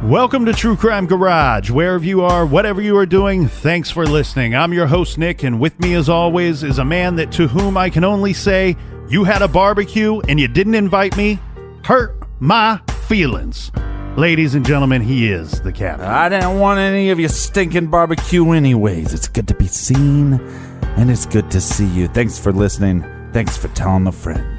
Welcome to True Crime Garage. Wherever you are, whatever you are doing, thanks for listening. I'm your host, Nick, and with me as always is a man to whom I can only say, you had a barbecue and you didn't invite me. Hurt my feelings. Ladies and gentlemen, he is the captain. I didn't want any of your stinking barbecue anyways. It's good to be seen, and it's good to see you. Thanks for listening. Thanks for telling a friend.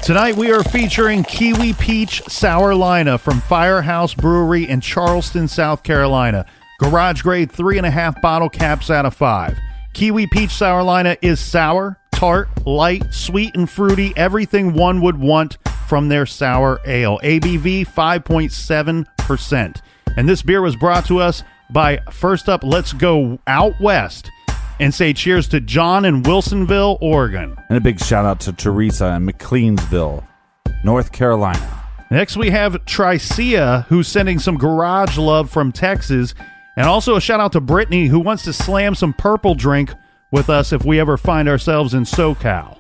Tonight we are featuring Kiwi Peach Sourlina from Firehouse Brewery in Charleston, South Carolina. Garage grade 3.5 bottle caps out of 5. Kiwi Peach Sourlina is sour, tart, light, sweet, and fruity. Everything one would want from their sour ale. ABV 5.7%. And this beer was brought to us by, first up, let's go out west and say cheers to John in Wilsonville, Oregon. And a big shout out to Teresa in McLeansville, North Carolina. Next we have Tricia, who's sending some garage love from Texas. And also a shout out to Brittany, who wants to slam some purple drink with us if we ever find ourselves in SoCal.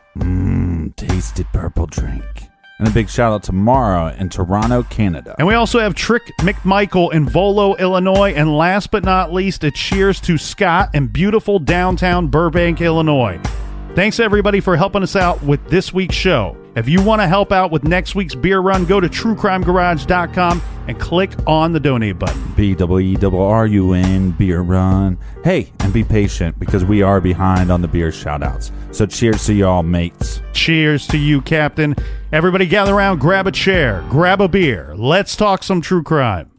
Tasty purple drink. And a big shout out to Mara in Toronto, Canada. And we also have Trick McMichael in Volo, Illinois. And last but not least, a cheers to Scott in beautiful downtown Burbank, Illinois. Thanks everybody for helping us out with this week's show. If you want to help out with next week's beer run, go to truecrimegarage.com and click on the donate button. BWERRUN, beer run. Hey, and be patient because we are behind on the beer shout-outs. So cheers to y'all, mates. Cheers to you, Captain. Everybody gather around, grab a chair, grab a beer. Let's talk some true crime.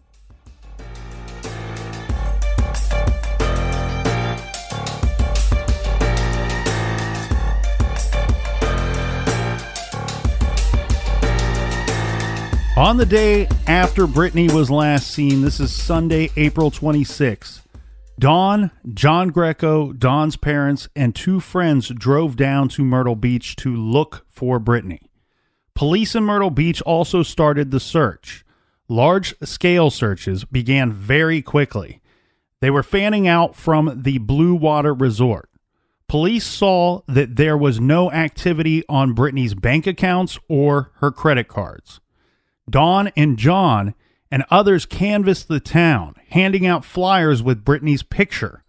On the day after Brittany was last seen, this is Sunday, April 26th, Dawn, John Greco, Dawn's parents, and 2 friends drove down to Myrtle Beach to look for Brittany. Police in Myrtle Beach also started the search. Large-scale searches began very quickly. They were fanning out from the Blue Water Resort. Police saw that there was no activity on Brittany's bank accounts or her credit cards. Dawn and John and others canvassed the town, handing out flyers with Brittany's picture.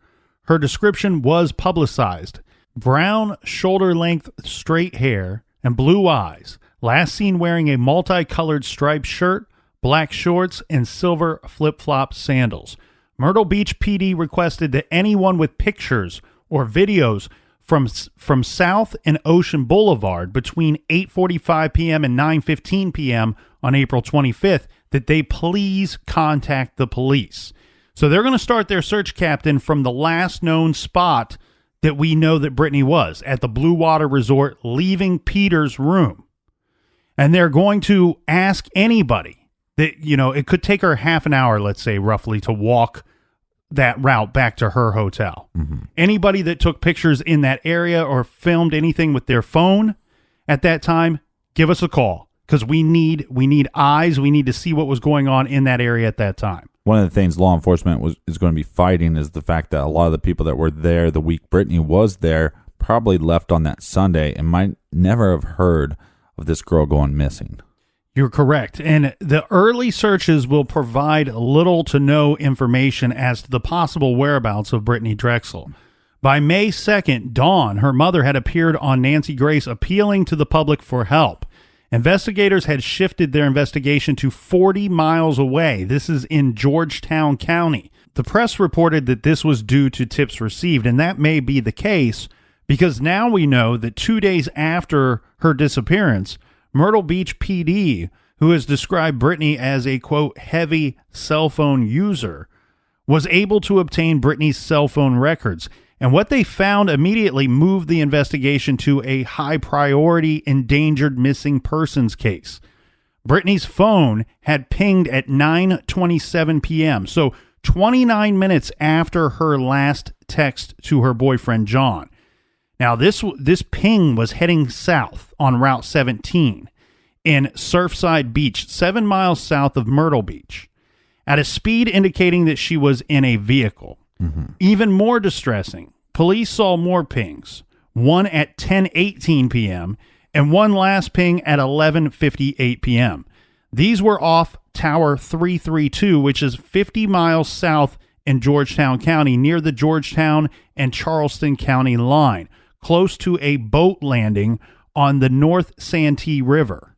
Her description was publicized. Brown, shoulder-length, straight hair and blue eyes. Last seen wearing a multicolored striped shirt, black shorts, and silver flip-flop sandals. Myrtle Beach PD requested that anyone with pictures or videos from South and Ocean Boulevard between 8:45 p.m. and 9:15 p.m. on April 25th, that they please contact the police. So they're going to start their search, Captain, from the last known spot that we know that Brittany was, at the Blue Water Resort, leaving Peter's room. And they're going to ask anybody that, it could take her half an hour, let's say, roughly, to walk that route back to her hotel. Mm-hmm. Anybody that took pictures in that area or filmed anything with their phone at that time, give us a call, because we need eyes. We need to see what was going on in that area at that time. One of the things law enforcement is going to be fighting is the fact that a lot of the people that were there the week Brittany was there probably left on that Sunday and might never have heard of this girl going missing. You're correct. And the early searches will provide little to no information as to the possible whereabouts of Brittany Drexel. By May 2nd, Dawn, her mother, had appeared on Nancy Grace appealing to the public for help. Investigators had shifted their investigation to 40 miles away. This is in Georgetown County. The press reported that this was due to tips received, and that may be the case because now we know that 2 days after her disappearance, Myrtle Beach PD, who has described Brittany as a, quote, heavy cell phone user, was able to obtain Brittany's cell phone records. And what they found immediately moved the investigation to a high-priority endangered missing persons case. Brittany's phone had pinged at 9:27 p.m., so 29 minutes after her last text to her boyfriend, John. Now, this ping was heading south on Route 17 in Surfside Beach, 7 miles south of Myrtle Beach, at a speed indicating that she was in a vehicle. Mm-hmm. Even more distressing, police saw more pings, one at 10:18 p.m. and one last ping at 11:58 p.m. These were off Tower 332, which is 50 miles south in Georgetown County, near the Georgetown and Charleston County line, close to a boat landing on the North Santee River.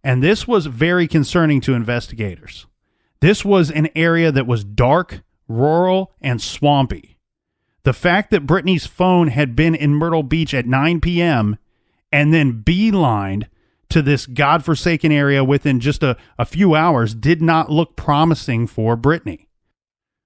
And this was very concerning to investigators. This was an area that was dark, rural, and swampy. The fact that Brittany's phone had been in Myrtle Beach at 9 p.m. and then beelined to this godforsaken area within just a few hours did not look promising for Brittany.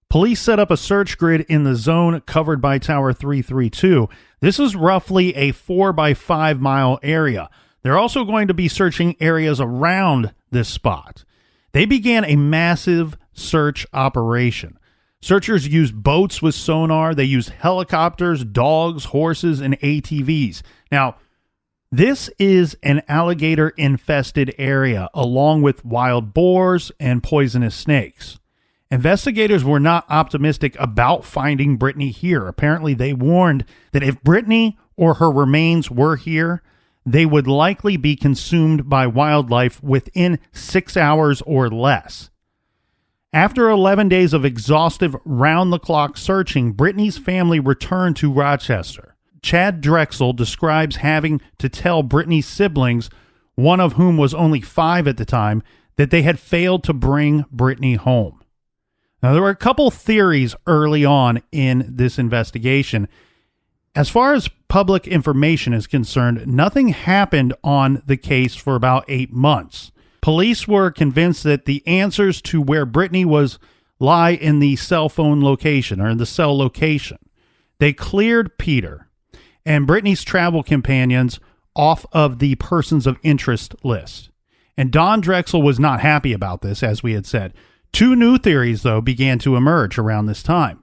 Police set up a search grid in the zone covered by Tower 332. This is roughly a 4 by 5 mile area. They're also going to be searching areas around this spot. They began a massive search operation. Searchers used boats with sonar. They used helicopters, dogs, horses, and ATVs. Now, this is an alligator-infested area, along with wild boars and poisonous snakes. Investigators were not optimistic about finding Brittany here. Apparently, they warned that if Brittany or her remains were here, they would likely be consumed by wildlife within 6 hours or less. After 11 days of exhaustive, round-the-clock searching, Brittany's family returned to Rochester. Chad Drexel describes having to tell Brittany's siblings, one of whom was only 5 at the time, that they had failed to bring Brittany home. Now, there were a couple theories early on in this investigation. As far as public information is concerned, nothing happened on the case for about 8 months. Police were convinced that the answers to where Brittany was lie in the cell phone location, or in the cell location. They cleared Peter and Brittany's travel companions off of the persons of interest list. And Don Drexel was not happy about this, as we had said. 2 new theories, though, began to emerge around this time.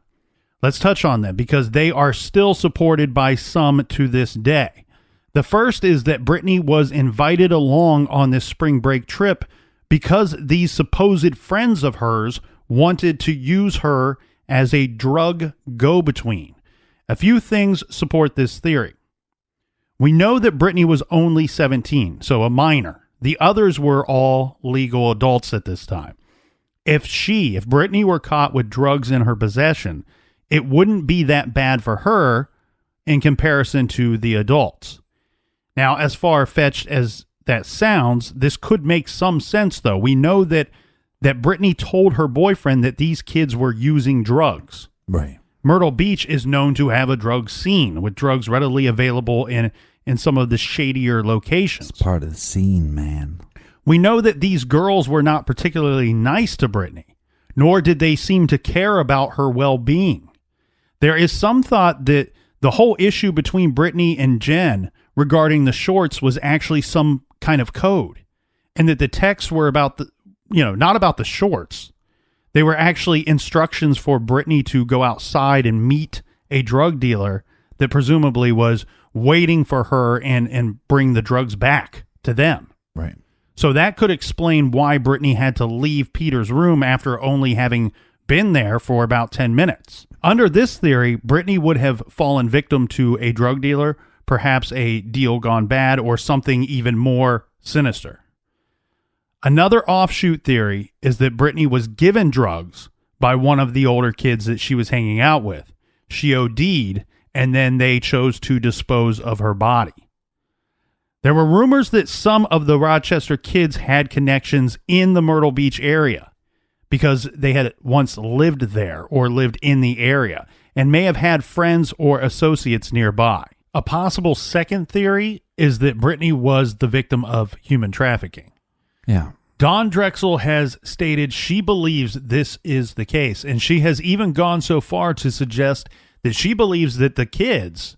Let's touch on them because they are still supported by some to this day. The first is that Brittany was invited along on this spring break trip because these supposed friends of hers wanted to use her as a drug go-between. A few things support this theory. We know that Brittany was only 17, so a minor. The others were all legal adults at this time. If Brittany were caught with drugs in her possession, it wouldn't be that bad for her in comparison to the adults. Now, as far-fetched as that sounds, this could make some sense, though. We know that Brittany told her boyfriend that these kids were using drugs. Right. Myrtle Beach is known to have a drug scene, with drugs readily available in some of the shadier locations. It's part of the scene, man. We know that these girls were not particularly nice to Brittany, nor did they seem to care about her well-being. There is some thought that the whole issue between Brittany and Jen regarding the shorts was actually some kind of code, and that the texts were about not about the shorts. They were actually instructions for Brittany to go outside and meet a drug dealer that presumably was waiting for her and bring the drugs back to them. Right. So that could explain why Brittany had to leave Peter's room after only having been there for about 10 minutes. Under this theory, Brittany would have fallen victim to a drug dealer, perhaps a deal gone bad, or something even more sinister. Another offshoot theory is that Brittany was given drugs by one of the older kids that she was hanging out with. She OD'd, and then they chose to dispose of her body. There were rumors that some of the Rochester kids had connections in the Myrtle Beach area because they had once lived there or lived in the area and may have had friends or associates nearby. A possible second theory is that Brittany was the victim of human trafficking. Yeah. Dawn Drexel has stated she believes this is the case, and she has even gone so far to suggest that she believes that the kids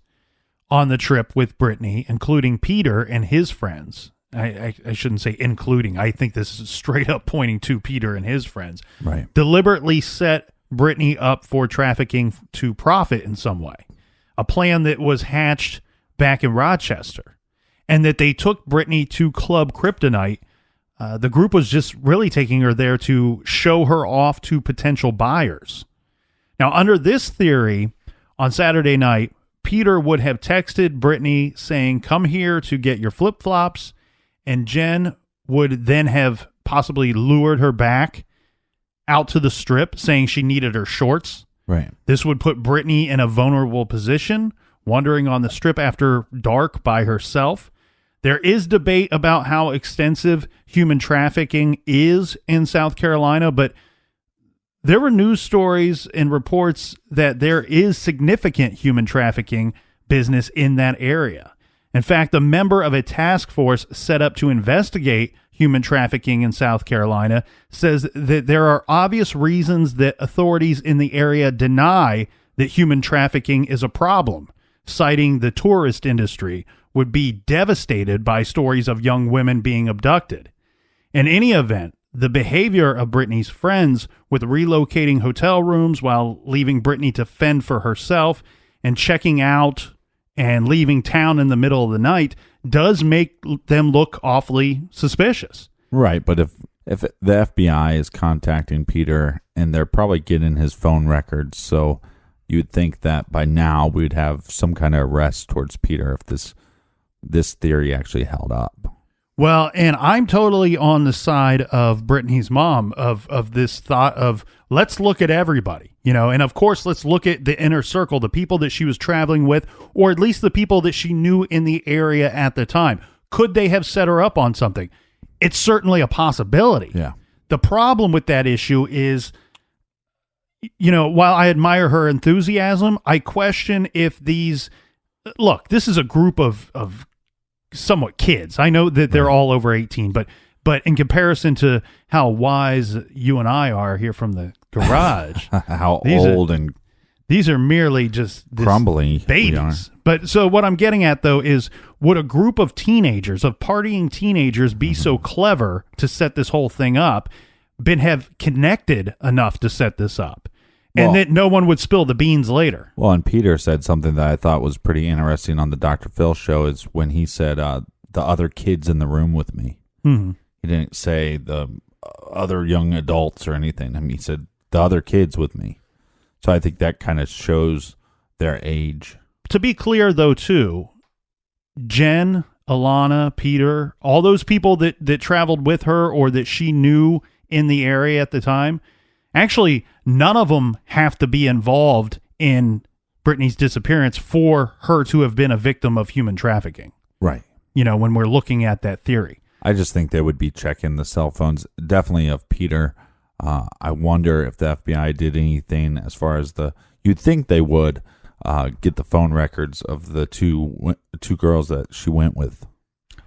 on the trip with Brittany, including Peter and his friends, I shouldn't say including, I think this is straight up pointing to Peter and his friends, right, deliberately set Brittany up for trafficking to profit in some way. A plan that was hatched back in Rochester, and that they took Brittany to Club Kryptonite. The group was just really taking her there to show her off to potential buyers. Now, under this theory, on Saturday night, Peter would have texted Brittany saying, "Come here to get your flip-flops," and Jen would then have possibly lured her back out to the strip saying she needed her shorts. Right. This would put Brittany in a vulnerable position, wandering on the strip after dark by herself. There is debate about how extensive human trafficking is in South Carolina, but there were news stories and reports that there is significant human trafficking business in that area. In fact, a member of a task force set up to investigate human trafficking in South Carolina says that there are obvious reasons that authorities in the area deny that human trafficking is a problem, citing the tourist industry would be devastated by stories of young women being abducted. In any event, the behavior of Brittany's friends with relocating hotel rooms while leaving Brittany to fend for herself and checking out and leaving town in the middle of the night does make them look awfully suspicious. Right, but if the FBI is contacting Peter and they're probably getting his phone records, so you'd think that by now we'd have some kind of arrest towards Peter if this theory actually held up. Well, and I'm totally on the side of Brittany's mom of this thought of let's look at everybody, and of course let's look at the inner circle, the people that she was traveling with, or at least the people that she knew in the area at the time. Could they have set her up on something? It's certainly a possibility. Yeah. The problem with that issue is, while I admire her enthusiasm, I question if this is a group of somewhat kids. I know that they're all over 18, but in comparison to how wise you and I are here from the garage, these are merely just crumbly babies. But so what I'm getting at though is, would a group of partying teenagers be so clever to set this whole thing up, have connected enough to set this up? And that no one would spill the beans later. Well, and Peter said something that I thought was pretty interesting on the Dr. Phil show is when he said the other kids in the room with me. Mm-hmm. He didn't say the other young adults or anything. I mean, he said the other kids with me. So I think that kind of shows their age. To be clear, though, too, Jen, Alana, Peter, all those people that traveled with her or that she knew in the area at the time, actually, none of them have to be involved in Brittany's disappearance for her to have been a victim of human trafficking. Right. When we're looking at that theory. I just think they would be checking the cell phones, definitely of Peter. I wonder if the FBI did anything as far as you'd think they would get the phone records of the two girls that she went with.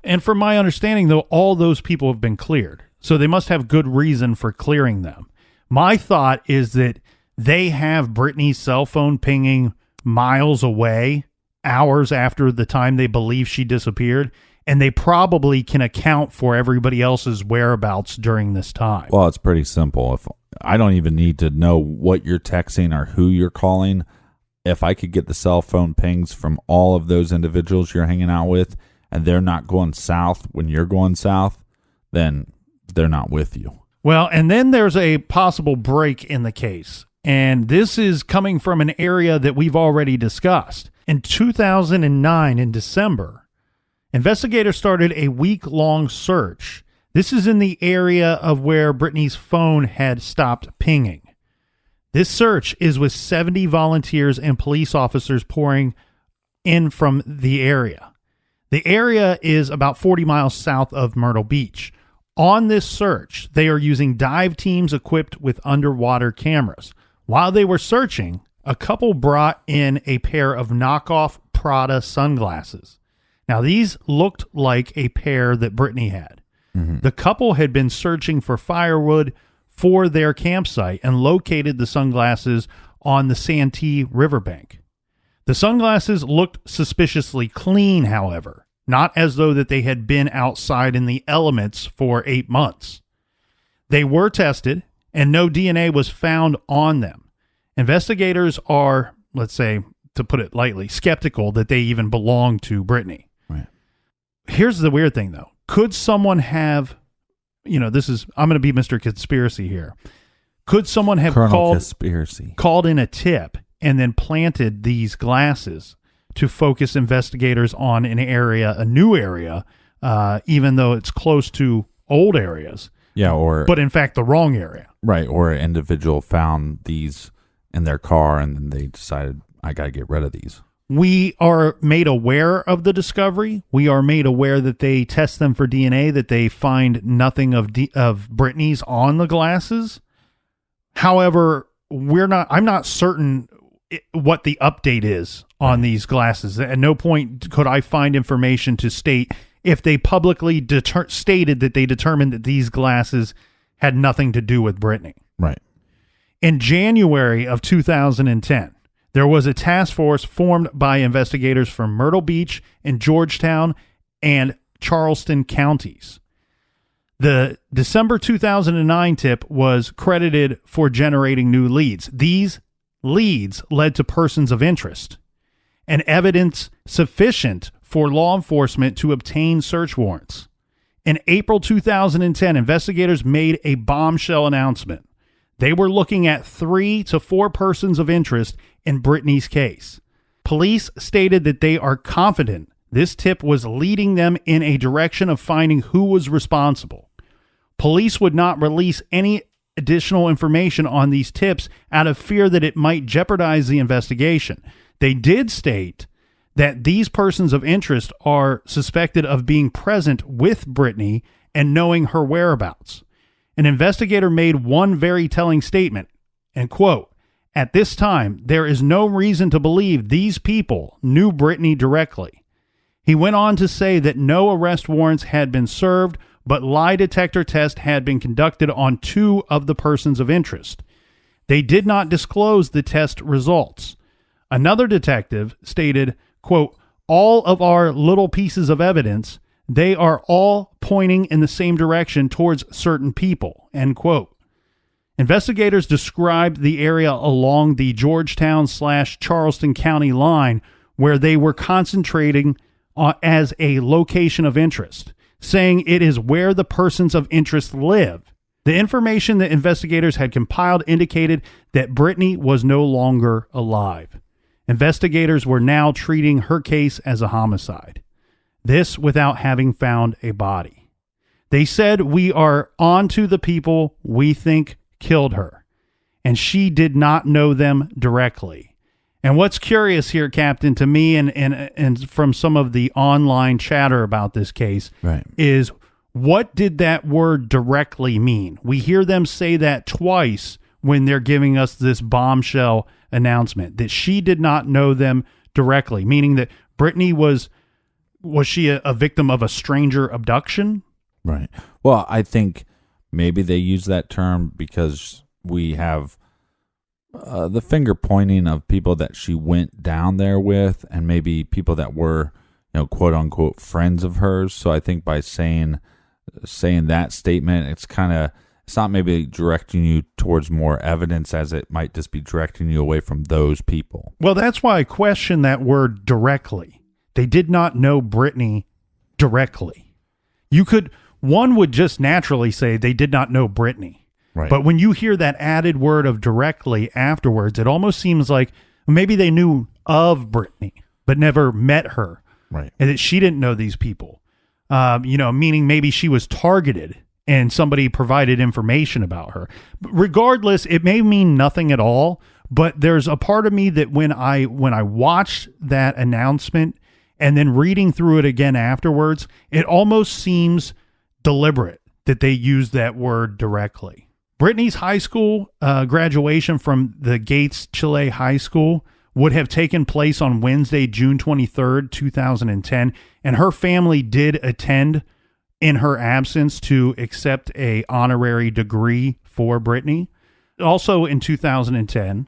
And from my understanding, though, all those people have been cleared. So they must have good reason for clearing them. My thought is that they have Brittany's cell phone pinging miles away, hours after the time they believe she disappeared, and they probably can account for everybody else's whereabouts during this time. Well, it's pretty simple. If I don't even need to know what you're texting or who you're calling, if I could get the cell phone pings from all of those individuals you're hanging out with, and they're not going south when you're going south, then they're not with you. Well, and then there's a possible break in the case, and this is coming from an area that we've already discussed. In 2009, in December, investigators started a week-long search. This is in the area of where Brittany's phone had stopped pinging. This search is with 70 volunteers and police officers pouring in from the area. The area is about 40 miles south of Myrtle Beach. On this search, they are using dive teams equipped with underwater cameras. While they were searching, a couple brought in a pair of knockoff Prada sunglasses. Now, these looked like a pair that Brittany had. Mm-hmm. The couple had been searching for firewood for their campsite and located the sunglasses on the Santee riverbank. The sunglasses looked suspiciously clean, however, not as though that they had been outside in the elements for 8 months. They were tested, and no DNA was found on them. Investigators are, let's say, to put it lightly, skeptical that they even belong to Brittany. Right. Here's the weird thing, though. Could someone have, I'm going to be Mr. Conspiracy here. Could someone have called in a tip and then planted these glasses to focus investigators on an area, a new area, even though it's close to old areas. Yeah, but in fact, the wrong area. Right, or an individual found these in their car and then they decided, I got to get rid of these. We are made aware of the discovery. We are made aware that they test them for DNA, that they find nothing of Brittany's on the glasses. However, I'm not certain what the update is on these glasses. At no point could I find information to state if they publicly stated that they determined that these glasses had nothing to do with Brittany. Right. In January of 2010, there was a task force formed by investigators from Myrtle Beach and Georgetown and Charleston counties. The December 2009 tip was credited for generating new leads. These leads led to persons of interest and evidence sufficient for law enforcement to obtain search warrants. In April 2010, investigators made a bombshell announcement. They were looking at 3 to 4 persons of interest in Brittany's case. Police stated that they are confident this tip was leading them in a direction of finding who was responsible. Police would not release any additional information on these tips out of fear that it might jeopardize the investigation. They did state that these persons of interest are suspected of being present with Brittany and knowing her whereabouts. An investigator made one very telling statement, and quote, "At this time, there is no reason to believe these people knew Brittany directly." He went on to say that no arrest warrants had been served, but lie detector tests had been conducted on 2 of the persons of interest. They did not disclose the test results. Another detective stated, quote, "All of our little pieces of evidence, they are all pointing in the same direction towards certain people," end quote. Investigators described the area along the Georgetown/Charleston County line where they were concentrating as a location of interest, saying it is where the persons of interest live. The information that investigators had compiled indicated that Brittany was no longer alive. Investigators were now treating her case as a homicide. This without having found a body. They said, "We are on to the people we think killed her," and she did not know them directly. And what's curious here, Captain, to me and from some of the online chatter about this case, right, is what did that word directly mean? We hear them say that twice when they're giving us this bombshell announcement, that she did not know them directly, meaning that Brittany was she a victim of a stranger abduction? Right. Well, I think maybe they use that term because we have the finger pointing of people that she went down there with, and maybe people that were, quote unquote, friends of hers. So I think by saying that statement, it's not maybe directing you towards more evidence as it might just be directing you away from those people. Well, that's why I question that word directly. They did not know Brittany directly. One would just naturally say they did not know Brittany. Right. But when you hear that added word of directly afterwards, it almost seems like maybe they knew of Brittany, but never met her. Right. And that she didn't know these people. Meaning maybe she was targeted and somebody provided information about her. But regardless, it may mean nothing at all, but there's a part of me that when I watched that announcement and then reading through it again afterwards, it almost seems deliberate that they used that word directly. Brittany's high school graduation from the Gates Chile High School would have taken place on Wednesday, June 23rd, 2010, and her family did attend in her absence to accept a honorary degree for Brittany. Also in 2010,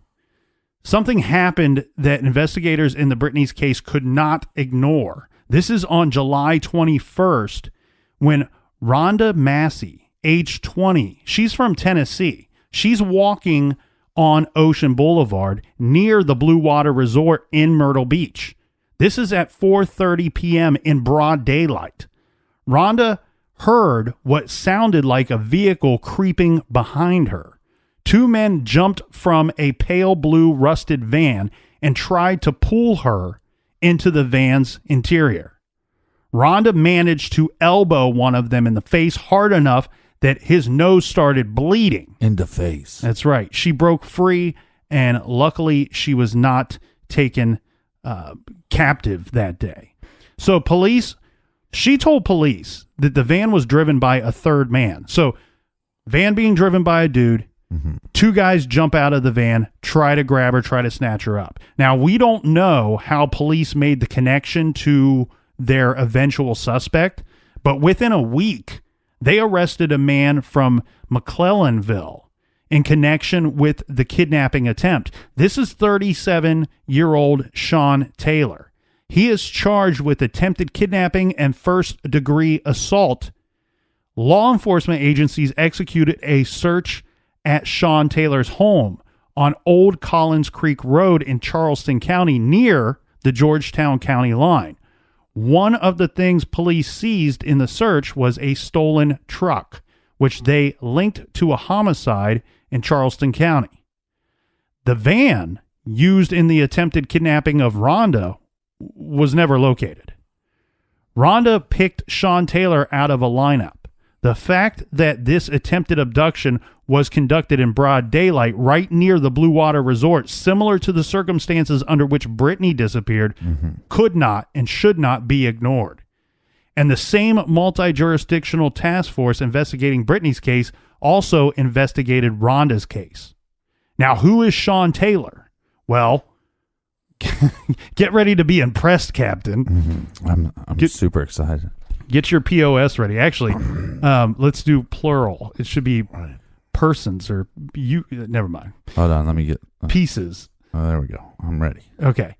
something happened that investigators in the Brittany's case could not ignore. This is on July 21st when Rhonda Massey, age 20, she's from Tennessee. She's walking on Ocean Boulevard near the Blue Water Resort in Myrtle Beach. This is at 4:30 p.m. in broad daylight. Rhonda heard what sounded like a vehicle creeping behind her. 2 men jumped from a pale blue rusted van and tried to pull her into the van's interior. Rhonda managed to elbow one of them in the face hard enough that his nose started bleeding. In the face. That's right. She broke free, and luckily she was not taken captive that day. So she told police that the van was driven by a third man. So van being driven by a dude, two guys jump out of the van, try to grab her, try to snatch her up. Now, we don't know how police made the connection to their eventual suspect, but within a week, they arrested a man from McClellanville in connection with the kidnapping attempt. This is 37-year-old Sean Taylor. He is charged with attempted kidnapping and first-degree assault. Law enforcement agencies executed a search at Sean Taylor's home on Old Collins Creek Road in Charleston County near the Georgetown County line. One of the things police seized in the search was a stolen truck, which they linked to a homicide in Charleston County. The van used in the attempted kidnapping of Rhonda was never located. Rhonda picked Sean Taylor out of a lineup. The fact that this attempted abduction was conducted in broad daylight right near the Blue Water Resort, similar to the circumstances under which Brittany disappeared, could not and should not be ignored. And the same multi-jurisdictional task force investigating Brittany's case also investigated Rhonda's case. Now, who is Sean Taylor? Well, get ready to be impressed, Captain. I'm super excited. Get your POS ready. Actually, let's do plural. It should be persons or you. Never mind. Hold on. Let me get pieces. Oh, there we go. I'm ready. Okay.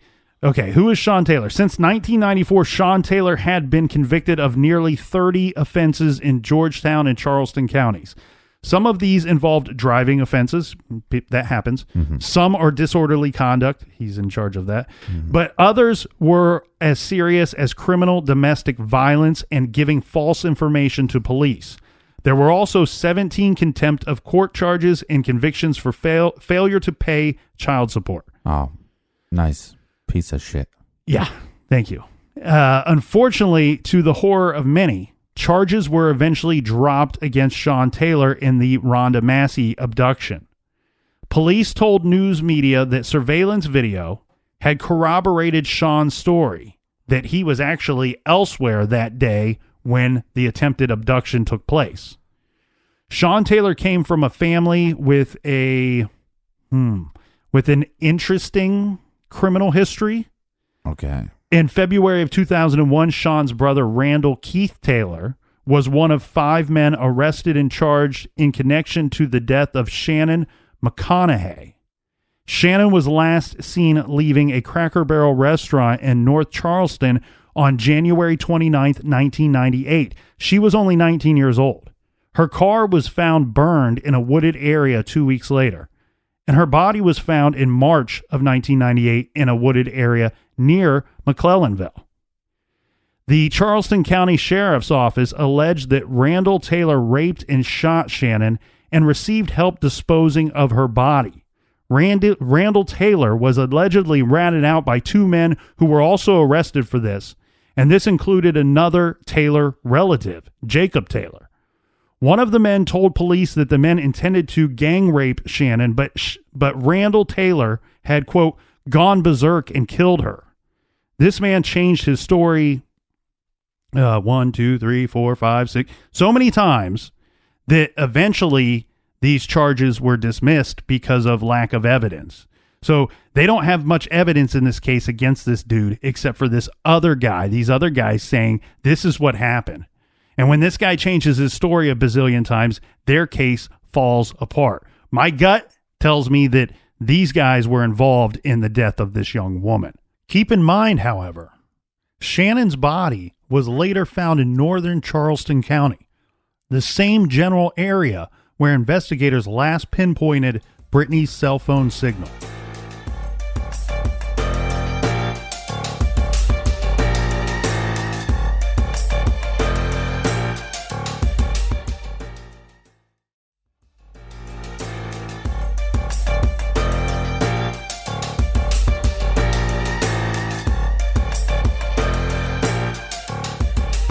Who is Sean Taylor? Since 1994, Sean Taylor had been convicted of nearly 30 offenses in Georgetown and Charleston counties. Some of these involved driving offenses. That happens. Some are disorderly conduct. He's in charge of that. But others were as serious as criminal domestic violence and giving false information to police. There were also 17 contempt of court charges and convictions for failure to pay child support. Oh, nice piece of shit. Yeah, thank you. Unfortunately, to the horror of many, charges were eventually dropped against Sean Taylor in the Rhonda Massey abduction. Police told news media that surveillance video had corroborated Sean's story, that he was actually elsewhere that day when the attempted abduction took place. Sean Taylor came from a family with an interesting criminal history. Okay. In February of 2001, Sean's brother, Randall Keith Taylor, was one of 5 men arrested and charged in connection to the death of Shannon McConaughey. Shannon was last seen leaving a Cracker Barrel restaurant in North Charleston on January 29th, 1998. She was only 19 years old. Her car was found burned in a wooded area 2 weeks later, and her body was found in March of 1998 in a wooded area near McClellanville. The Charleston County Sheriff's Office alleged that Randall Taylor raped and shot Shannon and received help disposing of her body. Randall Taylor was allegedly ratted out by 2 men who were also arrested for this, and this included another Taylor relative, Jacob Taylor. One of the men told police that the men intended to gang rape Shannon, but Randall Taylor had, quote, gone berserk and killed her. This man changed his story 1, 2, 3, 4, 5, 6, so many times that eventually these charges were dismissed because of lack of evidence. So they don't have much evidence in this case against this dude except for this other guy, these other guys saying this is what happened. And when this guy changes his story a bazillion times, their case falls apart. My gut tells me that these guys were involved in the death of this young woman. Keep in mind, however, Shannon's body was later found in northern Charleston County, the same general area where investigators last pinpointed Brittany's cell phone signal.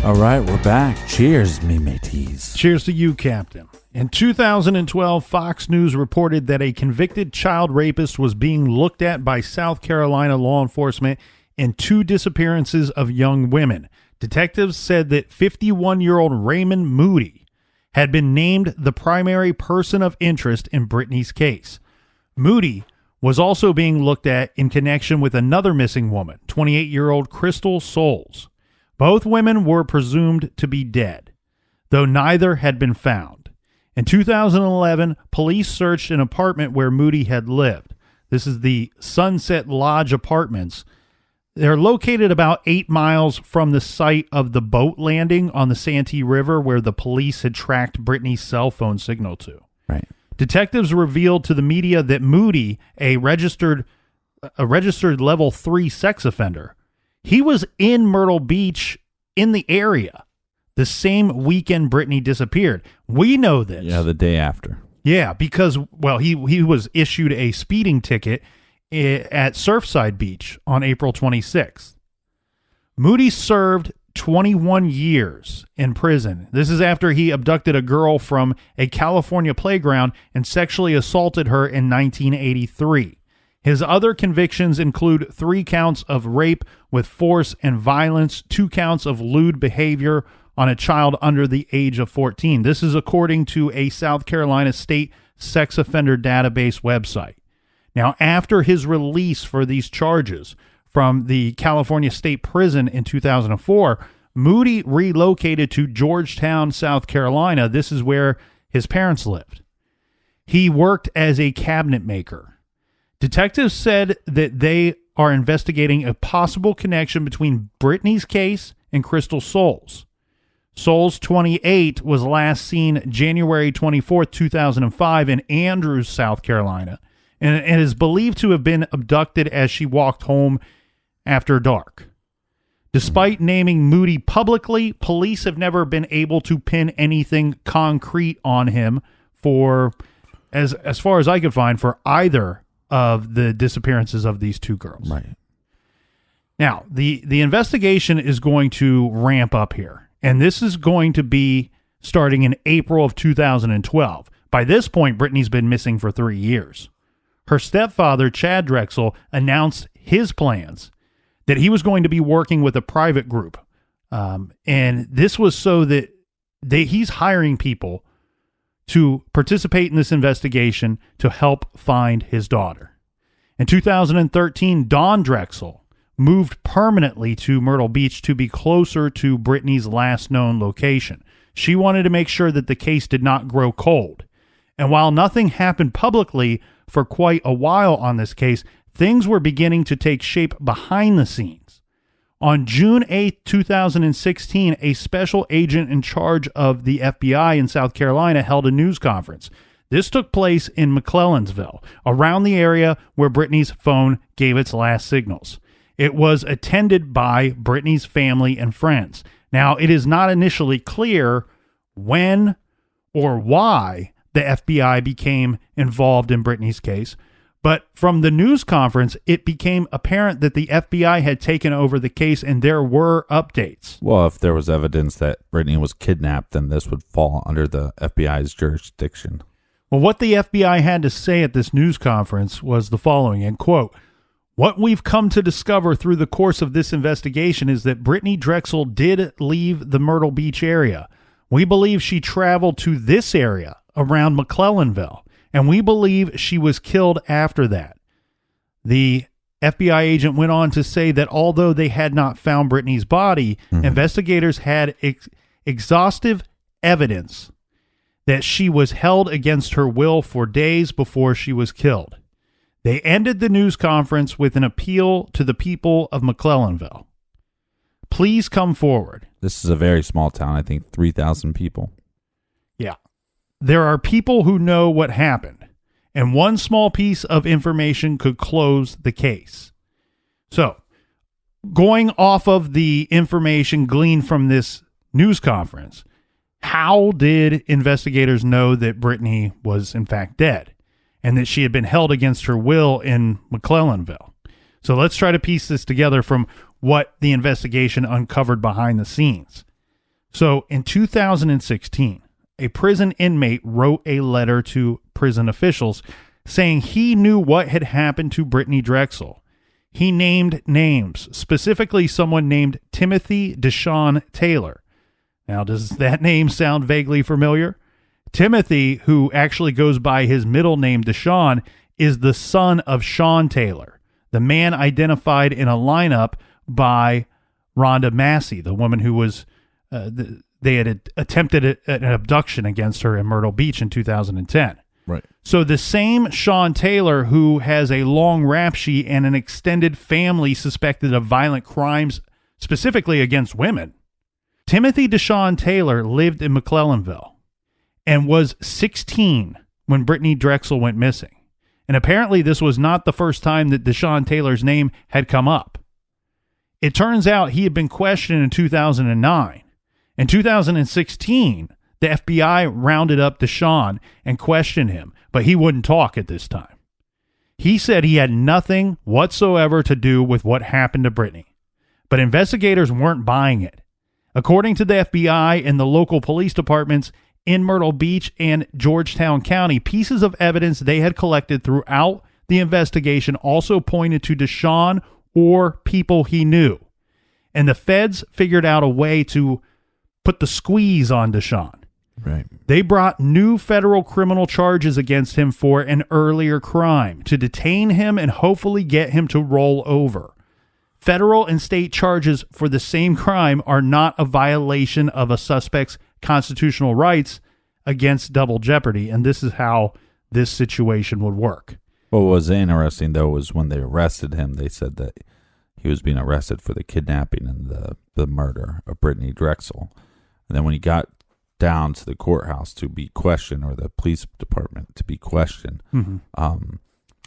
All right, we're back. Cheers, me mateys. Cheers to you, Captain. In 2012, Fox News reported that a convicted child rapist was being looked at by South Carolina law enforcement in 2 disappearances of young women. Detectives said that 51-year-old Raymond Moody had been named the primary person of interest in Brittany's case. Moody was also being looked at in connection with another missing woman, 28-year-old Crystal Souls. Both women were presumed to be dead, though neither had been found. In 2011, police searched an apartment where Moody had lived. This is the Sunset Lodge Apartments. They're located about 8 miles from the site of the boat landing on the Santee River where the police had tracked Brittany's cell phone signal to. Right. Detectives revealed to the media that Moody, a registered level 3 sex offender, he was in Myrtle Beach in the area the same weekend Brittany disappeared. We know this. Yeah, the day after. Yeah, because, well, he was issued a speeding ticket at Surfside Beach on April 26th. Moody served 21 years in prison. This is after he abducted a girl from a California playground and sexually assaulted her in 1983. His other convictions include 3 counts of rape with force and violence, 2 counts of lewd behavior on a child under the age of 14. This is according to a South Carolina state sex offender database website. Now, after his release for these charges from the California State Prison in 2004, Moody relocated to Georgetown, South Carolina. This is where his parents lived. He worked as a cabinet maker. Detectives said that they are investigating a possible connection between Brittany's case and Crystal Souls. Souls, 28, was last seen January 24th, 2005 in Andrews, South Carolina, and is believed to have been abducted as she walked home after dark. Despite naming Moody publicly, police have never been able to pin anything concrete on him for, as far as I could find, for either of the disappearances of these 2 girls. Right. Now, the investigation is going to ramp up here, and this is going to be starting in April of 2012. By this point, Brittany's been missing for 3 years. Her stepfather, Chad Drexel, announced his plans that he was going to be working with a private group, and this was so that he's hiring people to participate in this investigation to help find his daughter. In 2013, Dawn Drexel moved permanently to Myrtle Beach to be closer to Brittany's last known location. She wanted to make sure that the case did not grow cold. And while nothing happened publicly for quite a while on this case, things were beginning to take shape behind the scenes. On June 8, 2016, a special agent in charge of the FBI in South Carolina held a news conference. This took place in McClellanville, around the area where Brittany's phone gave its last signals. It was attended by Brittany's family and friends. Now, it is not initially clear when or why the FBI became involved in Brittany's case, but from the news conference, it became apparent that the FBI had taken over the case and there were updates. Well, if there was evidence that Brittany was kidnapped, then this would fall under the FBI's jurisdiction. Well, what the FBI had to say at this news conference was the following, and quote, "What we've come to discover through the course of this investigation is that Brittany Drexel did leave the Myrtle Beach area. We believe she traveled to this area around McClellanville, and we believe she was killed after that." The FBI agent went on to say that although they had not found Brittany's body, investigators had exhaustive evidence that she was held against her will for days before she was killed. They ended the news conference with an appeal to the people of McClellanville. Please come forward. This is a very small town, I think 3,000 people. Yeah. There are people who know what happened, and one small piece of information could close the case. So, going off of the information gleaned from this news conference, how did investigators know that Brittany was in fact dead and that she had been held against her will in McClellanville? So let's try to piece this together from what the investigation uncovered behind the scenes. So in 2016, a prison inmate wrote a letter to prison officials saying he knew what had happened to Brittany Drexel. He named names, specifically someone named Timothy Deshawn Taylor. Now, does that name sound vaguely familiar? Timothy, who actually goes by his middle name Deshawn, is the son of Sean Taylor, the man identified in a lineup by Rhonda Massey, the woman who was, they had attempted an abduction against her in Myrtle Beach in 2010. Right. So the same Sean Taylor, who has a long rap sheet and an extended family suspected of violent crimes, specifically against women, Timothy Deshawn Taylor lived in McClellanville and was 16 when Brittany Drexel went missing. And apparently this was not the first time that Deshawn Taylor's name had come up. It turns out he had been questioned in 2009. In 2016, the FBI rounded up Deshawn and questioned him, but he wouldn't talk at this time. He said he had nothing whatsoever to do with what happened to Brittany, but investigators weren't buying it. According to the FBI and the local police departments in Myrtle Beach and Georgetown County, pieces of evidence they had collected throughout the investigation also pointed to Deshawn or people he knew. And the feds figured out a way to put the squeeze on Deshawn. Right. They brought new federal criminal charges against him for an earlier crime to detain him and hopefully get him to roll over. Federal and state charges for the same crime are not a violation of a suspect's constitutional rights against double jeopardy, and this is how this situation would work. What was interesting, though, was when they arrested him, they said that he was being arrested for the kidnapping and the murder of Brittany Drexel. And then when he got down to the courthouse to be questioned, or the police department to be questioned,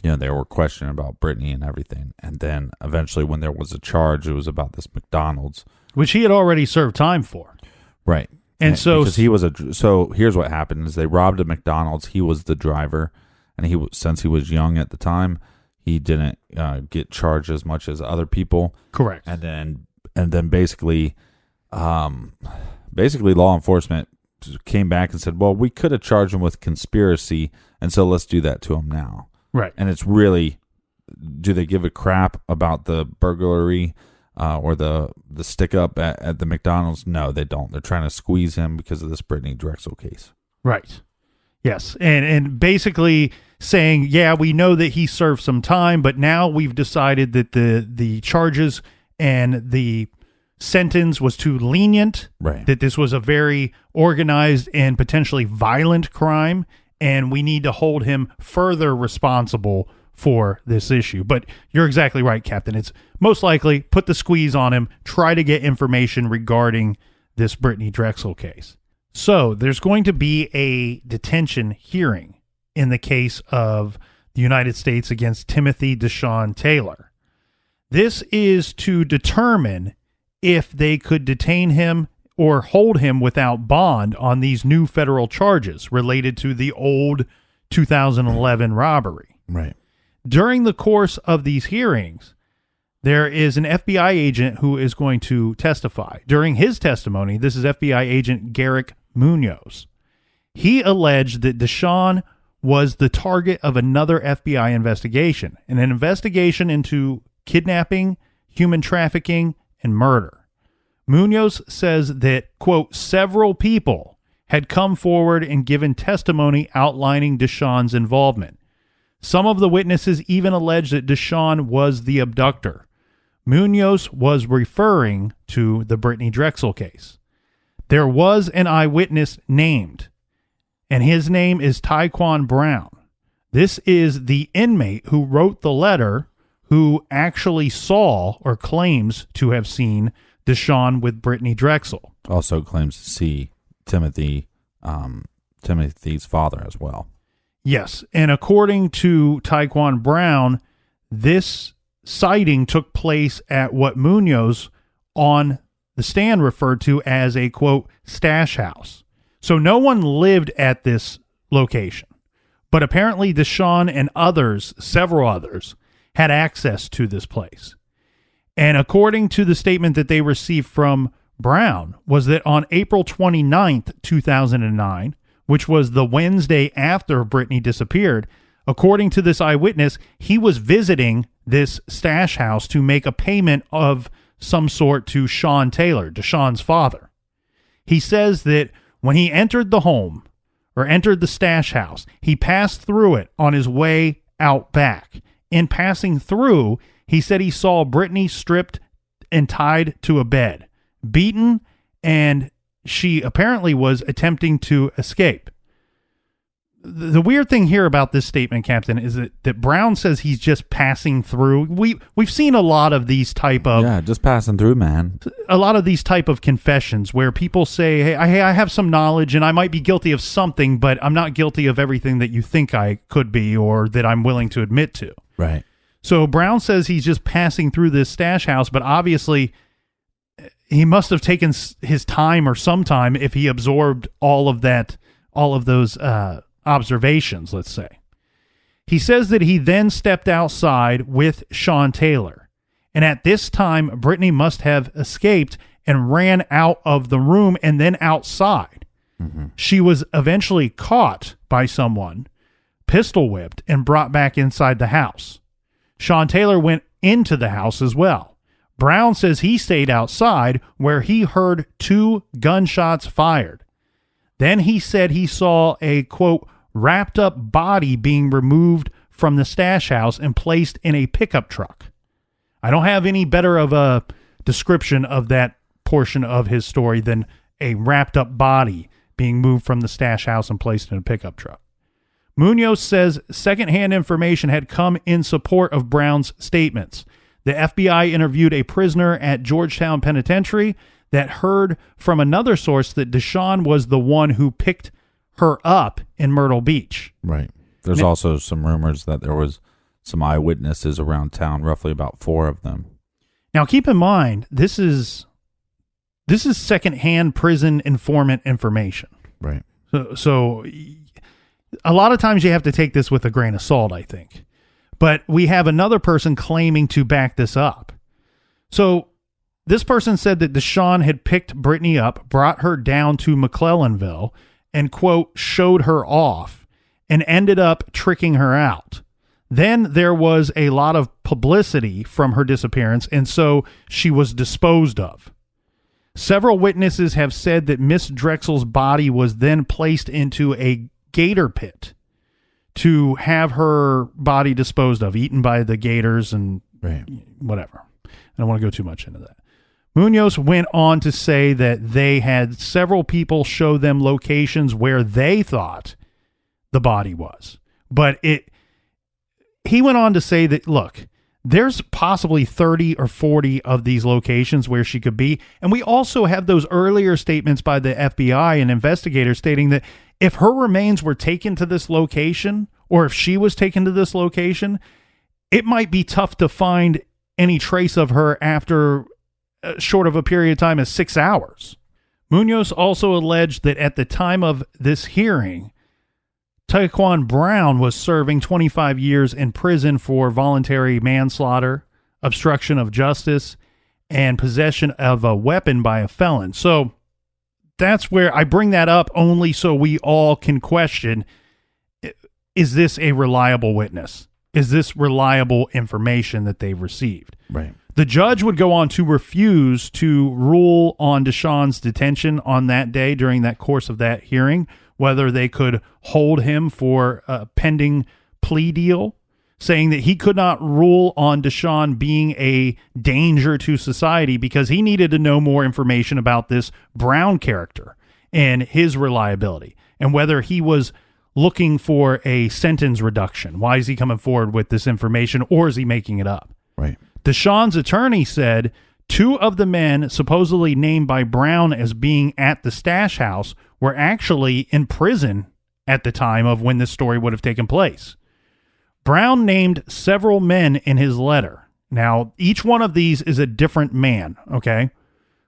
they were questioning about Brittany and everything. And then eventually when there was a charge, it was about this McDonald's. Which he had already served time for. Right. And so because he was so here's what happened is they robbed a McDonald's. He was the driver, and since he was young at the time, he didn't get charged as much as other people. Correct. And then basically law enforcement came back and said, well, we could have charged him with conspiracy, and so let's do that to him now. Right. And it's really, do they give a crap about the burglary or the stick up at the McDonald's? No, they don't. They're trying to squeeze him because of this Brittany Drexel case. Right. Yes. And basically saying, yeah, we know that he served some time, but now we've decided that the charges and the sentence was too lenient, right? That this was a very organized and potentially violent crime, and we need to hold him further responsible for this issue. But you're exactly right, Captain. It's most likely put the squeeze on him, try to get information regarding this Brittany Drexel case. So there's going to be a detention hearing in the case of the United States against Timothy Deshawn Taylor. This is to determine if they could detain him or hold him without bond on these new federal charges related to the old 2011 robbery. Right. During the course of these hearings, there is an FBI agent who is going to testify. During his testimony, this is FBI agent Garrick Munoz. He alleged that Deshawn was the target of another FBI investigation, an investigation into kidnapping, human trafficking, and murder. Munoz says that, quote, several people had come forward and given testimony outlining Deshawn's involvement. Some of the witnesses even alleged that Deshawn was the abductor. Munoz was referring to the Brittany Drexel case. There was an eyewitness named, and his name is Tyquan Brown. This is the inmate who wrote the letter, who actually saw or claims to have seen Deshawn with Brittany Drexel. Also claims to see Timothy's father as well. Yes, and according to Tyquan Brown, this sighting took place at what Munoz on the stand referred to as a, quote, stash house. So no one lived at this location, but apparently Deshawn and others, several others, had access to this place. And according to the statement that they received from Brown was that on April 29th, 2009, which was the Wednesday after Brittany disappeared, according to this eyewitness, he was visiting this stash house to make a payment of some sort to Sean Taylor, Deshawn's father. He says that when he entered the home, or entered the stash house, he passed through it on his way out back. In passing through, he said he saw Brittany stripped and tied to a bed, beaten, and she apparently was attempting to escape. The weird thing here about this statement, Captain, is that Brown says he's just passing through. We've seen a lot of these type of just passing through, man. A lot of these type of confessions where people say, "Hey, I have some knowledge and I might be guilty of something, but I'm not guilty of everything that you think I could be or that I'm willing to admit to." Right. So Brown says he's just passing through this stash house, but obviously he must have taken his time or some time if he absorbed all of those observations, let's say. He says that he then stepped outside with Sean Taylor, and at this time Brittany must have escaped and ran out of the room and then outside. Mm-hmm. She was eventually caught by someone, pistol whipped, and brought back inside the house. Sean Taylor went into the house as well. Brown says he stayed outside where he heard 2 gunshots fired. Then he said he saw a, quote, wrapped up body being removed from the stash house and placed in a pickup truck. I don't have any better of a description of that portion of his story than a wrapped up body being moved from the stash house and placed in a pickup truck. Munoz says secondhand information had come in support of Brown's statements. The FBI interviewed a prisoner at Georgetown Penitentiary that heard from another source that Deshawn was the one who picked her up in Myrtle Beach. Right. There's also some rumors that there was some eyewitnesses around town, roughly about 4 of them. Now, keep in mind, this is secondhand prison informant information. Right. So a lot of times you have to take this with a grain of salt, I think. But we have another person claiming to back this up. So this person said that Deshawn had picked Brittany up, brought her down to McClellanville, and, quote, showed her off and ended up tricking her out. Then there was a lot of publicity from her disappearance, and so she was disposed of. Several witnesses have said that Miss Drexel's body was then placed into a gator pit to have her body disposed of, eaten by the gators and whatever. I don't want to go too much into that. Munoz went on to say that they had several people show them locations where they thought the body was. But he went on to say that, look, there's possibly 30 or 40 of these locations where she could be. And we also have those earlier statements by the FBI and investigators stating that if her remains were taken to this location, or if she was taken to this location, it might be tough to find any trace of her after short of a period of time as 6 hours. Munoz also alleged that at the time of this hearing, Taekwon Brown was serving 25 years in prison for voluntary manslaughter, obstruction of justice, and possession of a weapon by a felon. So that's where I bring that up, only so we all can question, is this a reliable witness? Is this reliable information that they've received? Right. The judge would go on to refuse to rule on Deshawn's detention on that day during that course of that hearing, whether they could hold him for a pending plea deal, saying that he could not rule on Deshawn being a danger to society because he needed to know more information about this Brown character and his reliability, and whether he was looking for a sentence reduction. Why is he coming forward with this information, or is he making it up? Right. Deshawn's attorney said 2 of the men supposedly named by Brown as being at the stash house were actually in prison at the time of when this story would have taken place. Brown named several men in his letter. Now, each one of these is a different man, okay?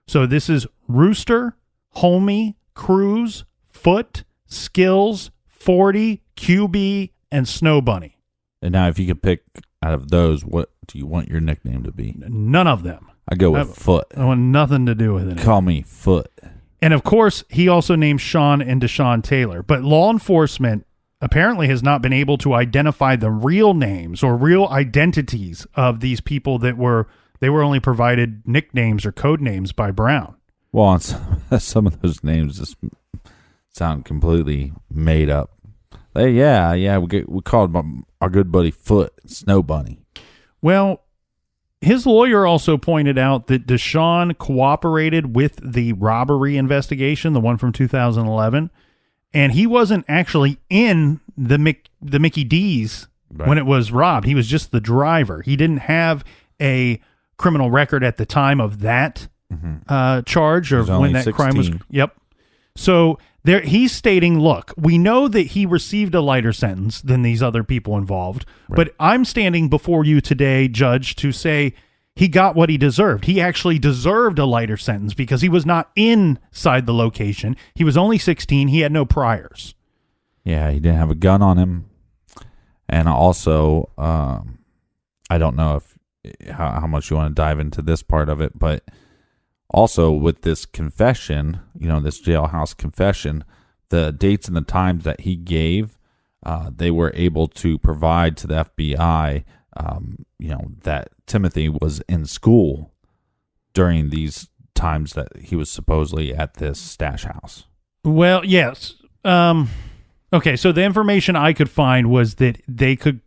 So this is Rooster, Homie, Cruz, Foot, Skills, 40, QB, and Snow Bunny. And now if you could pick out of those, what do you want your nickname to be? None of them. I go with Foot. I want nothing to do with it. Call me Foot. And of course, he also named Sean and Deshaun Taylor. But law enforcement apparently has not been able to identify the real names or real identities of these people they were only provided nicknames or code names by Brown. Well, some of those names just sound completely made up. We called our good buddy Foot, Snow Bunny. Well, his lawyer also pointed out that Deshaun cooperated with the robbery investigation, the one from 2011, and he wasn't actually in the Mickey D's when it was robbed. He was just the driver. He didn't have a criminal record at the time of that charge or when that 16. crime was. Yep. So he's stating, look, we know that he received a lighter sentence than these other people involved, but I'm standing before you today, Judge, to say he got what he deserved. He actually deserved a lighter sentence because he was not inside the location. He was only 16. He had no priors. Yeah, he didn't have a gun on him. And also, I don't know how much you want to dive into this part of it, but also with this confession, this jailhouse confession, the dates and the times that he gave, they were able to provide to the FBI, that Timothy was in school during these times that he was supposedly at this stash house. Well, yes. Okay, so the information I could find was that they could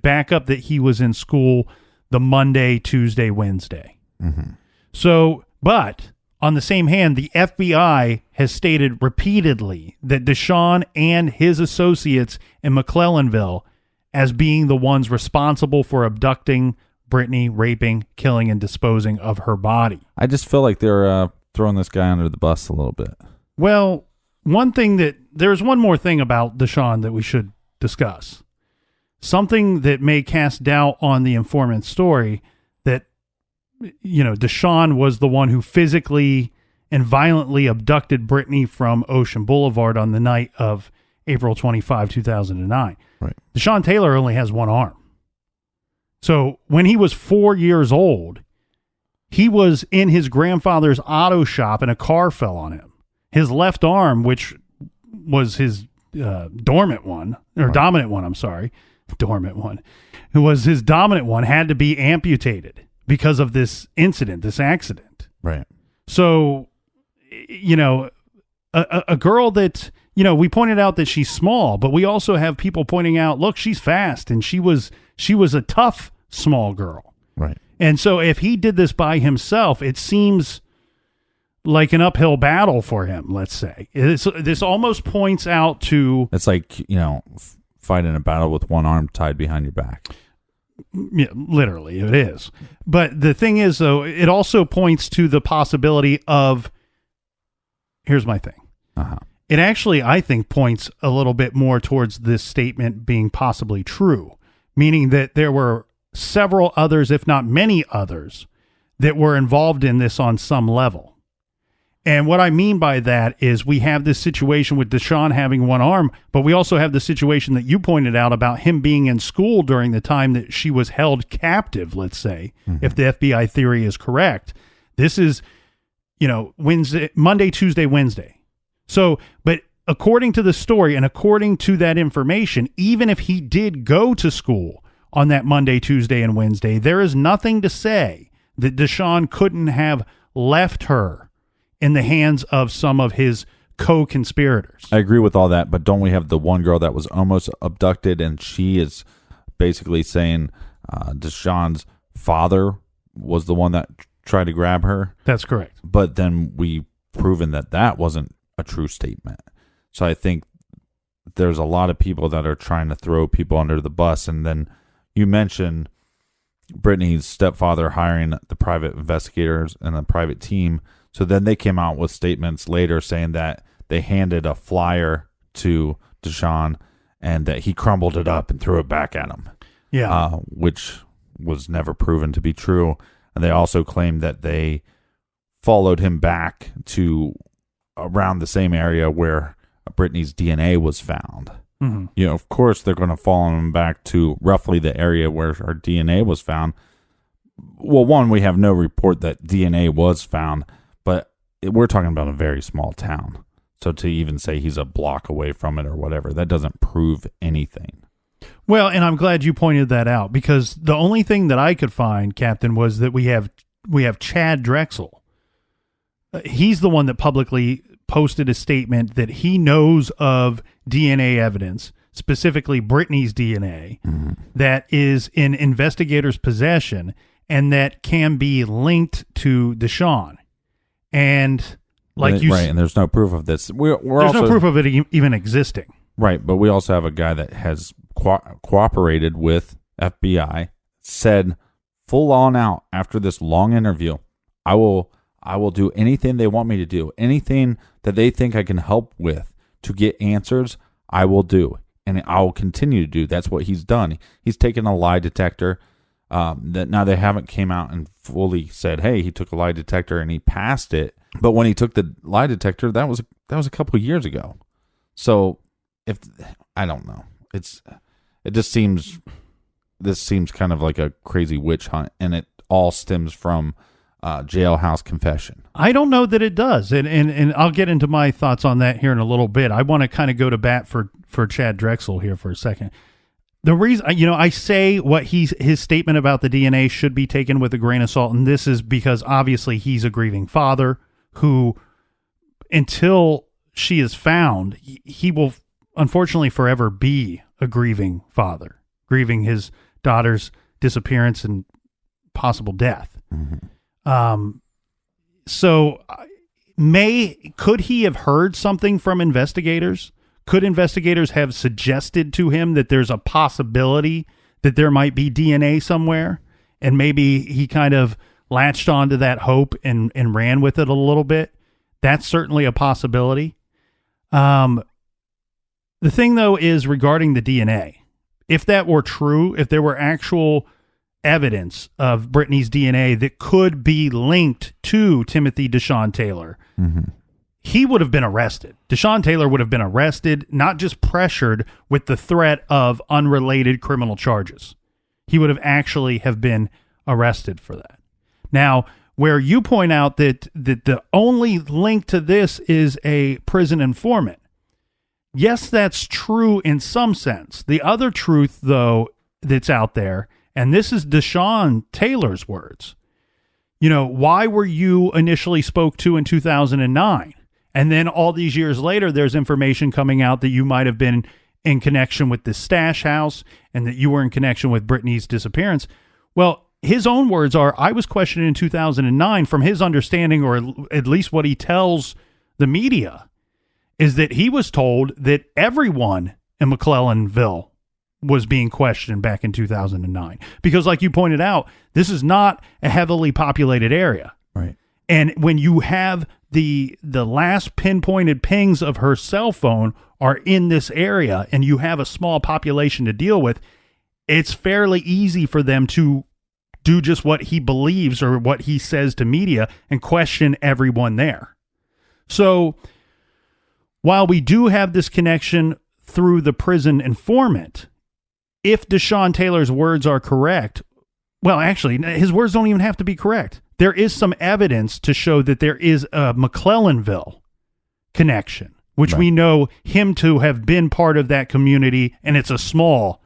back up that he was in school the Monday, Tuesday, Wednesday. Mm-hmm. So, but on the same hand, the FBI has stated repeatedly that Deshaun and his associates in McClellanville as being the ones responsible for abducting Brittany, raping, killing, and disposing of her body. I just feel like they're throwing this guy under the bus a little bit. Well, there's one more thing about Deshaun that we should discuss. Something that may cast doubt on the informant's story that, Deshaun was the one who physically and violently abducted Brittany from Ocean Boulevard on the night of April 25, 2009. Right. Deshaun Taylor only has one arm. So when he was 4 years old, he was in his grandfather's auto shop and a car fell on him. His left arm, which was his dominant one, who was his dominant one, had to be amputated because of this incident, this accident. Right. So, a girl that, we pointed out that she's small, but we also have people pointing out, look, she's fast, and she was a tough, small girl. Right. And so if he did this by himself, it seems like an uphill battle for him, let's say. This almost points out to... It's like, fighting a battle with one arm tied behind your back. Yeah, literally, it is. But the thing is, though, it also points to the possibility of... Here's my thing. Uh-huh. It actually, I think, points a little bit more towards this statement being possibly true, meaning that there were several others, if not many others, that were involved in this on some level. And what I mean by that is we have this situation with Deshaun having one arm, but we also have the situation that you pointed out about him being in school during the time that she was held captive, let's say, if the FBI theory is correct. This is, Monday, Tuesday, Wednesday. So, but according to the story and according to that information, even if he did go to school on that Monday, Tuesday, and Wednesday, there is nothing to say that Deshaun couldn't have left her in the hands of some of his co-conspirators. I agree with all that, but don't we have the one girl that was almost abducted, and she is basically saying Deshaun's father was the one that tried to grab her? That's correct. But then we proven that wasn't a true statement. So I think there's a lot of people that are trying to throw people under the bus. And then you mentioned Brittany's stepfather hiring the private investigators and a private team. So then they came out with statements later saying that they handed a flyer to Deshaun and that he crumbled it up and threw it back at him. Yeah. Which was never proven to be true. And they also claimed that they followed him back to around the same area where Brittany's DNA was found. Mm-hmm. Of course, they're going to follow him back to roughly the area where her DNA was found. well, one, we have no report that DNA was found, but we're talking about a very small town. So to even say he's a block away from it or whatever, that doesn't prove anything. Well, and I'm glad you pointed that out, because the only thing that I could find, Captain, was that we have Chad Drexel. He's the one that publicly posted a statement that he knows of DNA evidence, specifically Brittany's DNA, that is in investigators' possession and that can be linked to Deshaun. And like you, right, and there's no proof of this. There's no proof of it even existing. Right, but we also have a guy that has cooperated with FBI, said full on out after this long interview, I will do anything they want me to do, anything that they think I can help with to get answers, I will do, and I will continue to do. That's what he's done. He's taken a lie detector. That now they haven't came out and fully said, hey, he took a lie detector and he passed it. But when he took the lie detector, that was a couple of years ago. So I don't know, this seems kind of like a crazy witch hunt, and it all stems from jailhouse confession. I don't know that it does, and I'll get into my thoughts on that here in a little bit. I want to kind of go to bat for Chad Drexel here for a second. The reason, I say what his statement about the DNA should be taken with a grain of salt, and this is because obviously he's a grieving father who, until she is found, he will unfortunately forever be a grieving father, grieving his daughter's disappearance and possible death. So could he have heard something from investigators? Could investigators have suggested to him that there's a possibility that there might be DNA somewhere? And maybe he kind of latched onto that hope and ran with it a little bit. That's certainly a possibility. The thing, though, is regarding the DNA. If that were true, if there were actual evidence of Brittany's DNA that could be linked to Timothy Deshaun Taylor, he would have been arrested. Deshaun Taylor would have been arrested, not just pressured with the threat of unrelated criminal charges. He would have actually have been arrested for that. Now, where you point out that the only link to this is a prison informant, yes, that's true in some sense. The other truth, though, that's out there, and this is Deshaun Taylor's words, why were you initially spoke to in 2009? And then all these years later, there's information coming out that you might have been in connection with the stash house and that you were in connection with Brittany's disappearance. Well, his own words are, I was questioned in 2009. From his understanding, or at least what he tells the media, is that he was told that everyone in McClellanville was being questioned back in 2009. Because like you pointed out, this is not a heavily populated area. Right. And when you have the last pinpointed pings of her cell phone are in this area and you have a small population to deal with, it's fairly easy for them to do just what he believes or what he says to media and question everyone there. So while we do have this connection through the prison informant, if Deshaun Taylor's words are correct, well, actually, his words don't even have to be correct. There is some evidence to show that there is a McClellanville connection, which we know him to have been part of that community, and it's a small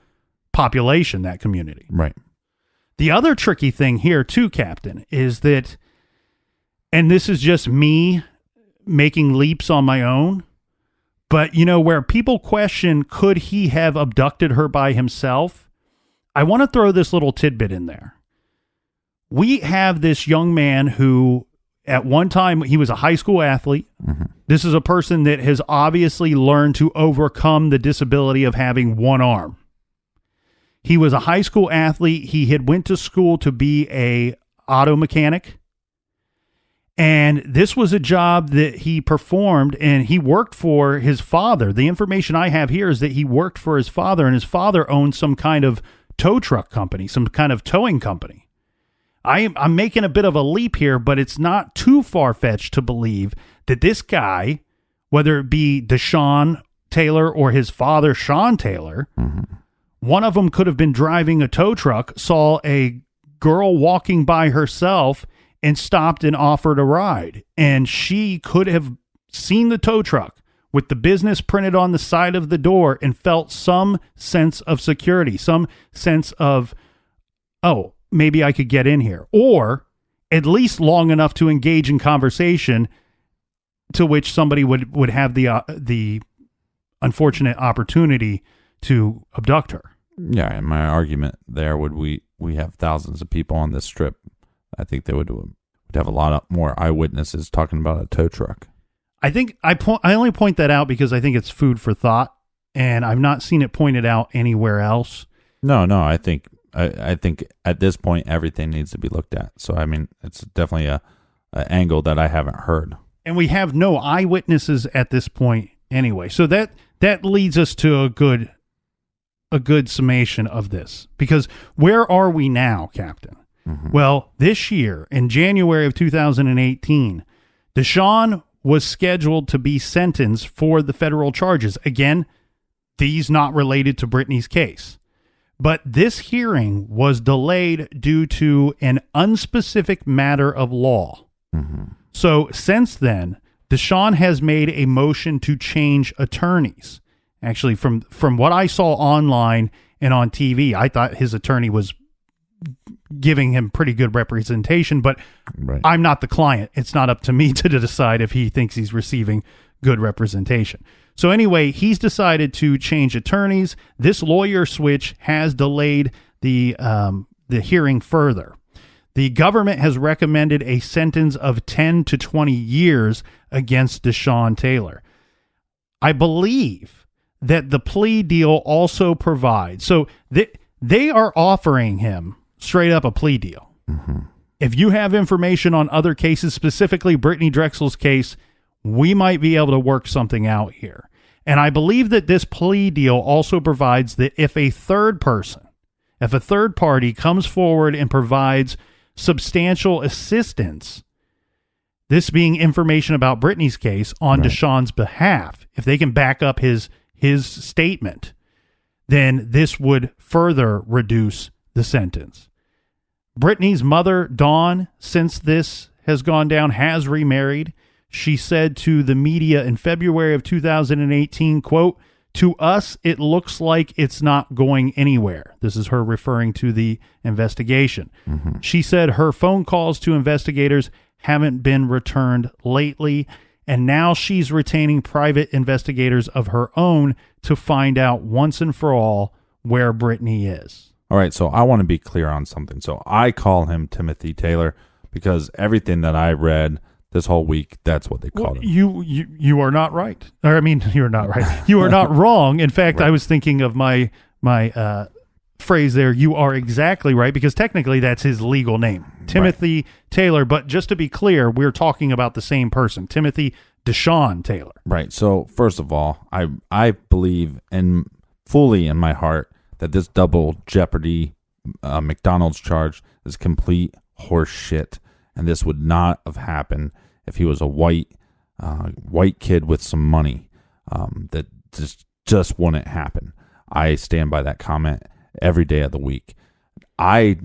population, that community. Right. The other tricky thing here, too, Captain, is that, and this is just me making leaps on my own, but, where people question, could he have abducted her by himself? I want to throw this little tidbit in there. We have this young man who, at one time, he was a high school athlete. This is a person that has obviously learned to overcome the disability of having one arm. He was a high school athlete. He had went to school to be a auto mechanic. And this was a job that he performed, and he worked for his father. The information I have here is that he worked for his father, and his father owned some kind of tow truck company, some kind of towing company. I'm making a bit of a leap here, but it's not too far-fetched to believe that this guy, whether it be Deshaun Taylor or his father, Sean Taylor, one of them could have been driving a tow truck, saw a girl walking by herself and stopped and offered a ride. And she could have seen the tow truck with the business printed on the side of the door and felt some sense of security, some sense of, oh, maybe I could get in here, or at least long enough to engage in conversation to which somebody would have the unfortunate opportunity to abduct her. Yeah, and my argument there would we have thousands of people on this strip. I think they would have a lot more eyewitnesses talking about a tow truck. I think I only point that out because I think it's food for thought, and I've not seen it pointed out anywhere else. No, I think at this point everything needs to be looked at. So I mean, it's definitely a angle that I haven't heard. And we have no eyewitnesses at this point anyway. So that leads us to a good summation of this. Because where are we now, Captain? Mm-hmm. Well, this year, in January of 2018, Deshaun was scheduled to be sentenced for the federal charges. Again, these not related to Brittany's case. But this hearing was delayed due to an unspecific matter of law. Mm-hmm. So since then, Deshaun has made a motion to change attorneys. Actually, from what I saw online and on TV, I thought his attorney was giving him pretty good representation, but right. I'm not the client. It's not up to me to decide if he thinks he's receiving good representation. So anyway, he's decided to change attorneys. This lawyer switch has delayed the hearing further. The government has recommended a sentence of 10 to 20 years against Deshaun Taylor. I believe that the plea deal also provides, so they are offering him straight up a plea deal. Mm-hmm. If you have information on other cases, specifically Brittany Drexel's case, we might be able to work something out here. And I believe that this plea deal also provides that if a third party comes forward and provides substantial assistance, this being information about Brittany's case on right. Deshaun's behalf, if they can back up his statement, then this would further reduce the sentence. Brittany's mother, Dawn, since this has gone down, has remarried. She said to the media in February of 2018, quote, "To us, it looks like it's not going anywhere." This is her referring to the investigation. Mm-hmm. She said her phone calls to investigators haven't been returned lately, and now she's retaining private investigators of her own to find out once and for all where Brittany is. All right, so I want to be clear on something. So I call him Timothy Taylor because everything that I read this whole week, that's what they called him. You are not right. Or I mean, you're not right. You are not wrong. In fact, right. I was thinking of my phrase there. You are exactly right, because technically that's his legal name, Timothy right. Taylor. But just to be clear, we're talking about the same person, Timothy Deshaun Taylor. Right. So first of all, I believe fully in my heart that this double jeopardy McDonald's charge is complete horse shit. And this would not have happened if he was a white kid with some money. That just wouldn't happen. I stand by that comment every day of the week. I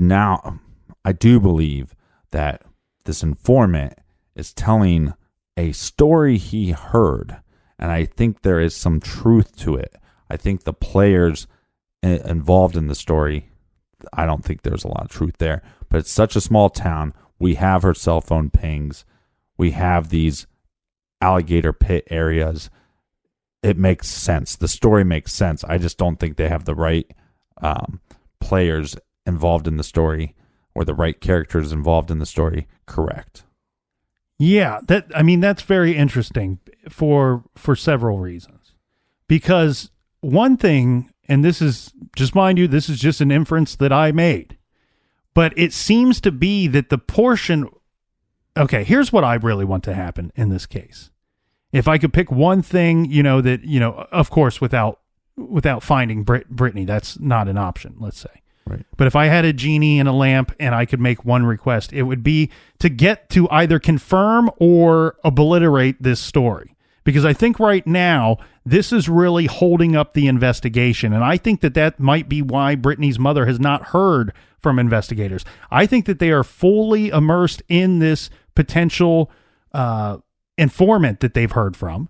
do believe that this informant is telling a story he heard, and I think there is some truth to it. I think the players involved in the story, I don't think there's a lot of truth there. But it's such a small town. We have her cell phone pings. We have these alligator pit areas. It makes sense. The story makes sense. I just don't think they have the right players involved in the story, or the right characters involved in the story. Correct. Yeah, that's very interesting for several reasons. Because one thing, and this is just, mind you, this is just an inference that I made, but it seems to be that the portion. Okay, here's what I really want to happen in this case. If I could pick one thing, of course, without finding Brittany, that's not an option, let's say. Right. But if I had a genie and a lamp and I could make one request, it would be to get to either confirm or obliterate this story. Because I think right now this is really holding up the investigation. And I think that that might be why Brittany's mother has not heard from investigators. I think that they are fully immersed in this potential informant that they've heard from.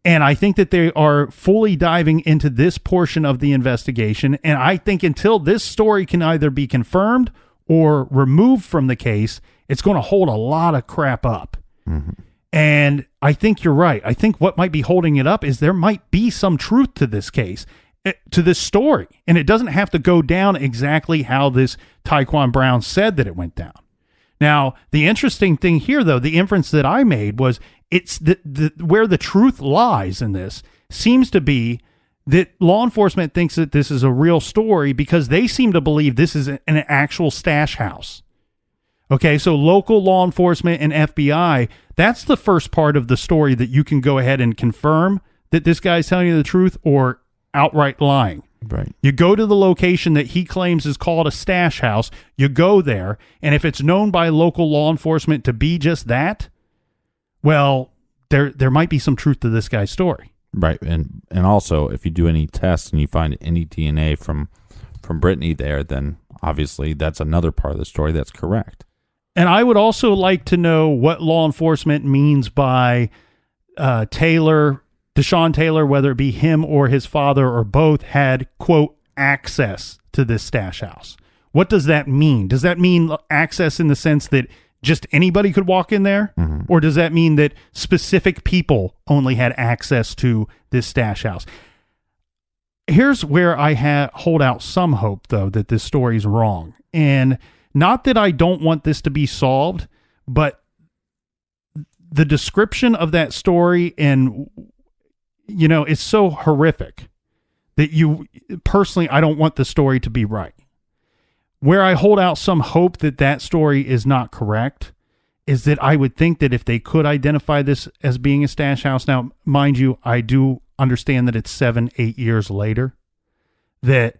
And I think that they are fully diving into this portion of the investigation. And I think until this story can either be confirmed or removed from the case, it's going to hold a lot of crap up. Mm-hmm. And I think you're right. I think what might be holding it up is there might be some truth to this case, to this story. And it doesn't have to go down exactly how this Tyquan Brown said that it went down. Now, the interesting thing here, though, the inference that I made was it's where the truth lies in this seems to be that law enforcement thinks that this is a real story because they seem to believe this is an actual stash house. Okay, so local law enforcement and FBI, that's the first part of the story that you can go ahead and confirm that this guy's telling you the truth or outright lying. Right. You go to the location that he claims is called a stash house, you go there, and if it's known by local law enforcement to be just that, well, there might be some truth to this guy's story. Right, and also if you do any tests and you find any DNA from Brittany there, then obviously that's another part of the story that's correct. And I would also like to know what law enforcement means by Deshaun Taylor, whether it be him or his father or both, had, quote, access to this stash house. What does that mean? Does that mean access in the sense that just anybody could walk in there? Mm-hmm. Or does that mean that specific people only had access to this stash house? Here's where I hold out some hope, though, that this story's wrong. And not that I don't want this to be solved, but the description of that story and, you know, it's so horrific that I don't want the story to be right. Where I hold out some hope that story is not correct is that I would think that if they could identify this as being a stash house, now, mind you, I do understand that it's 7-8 years later, that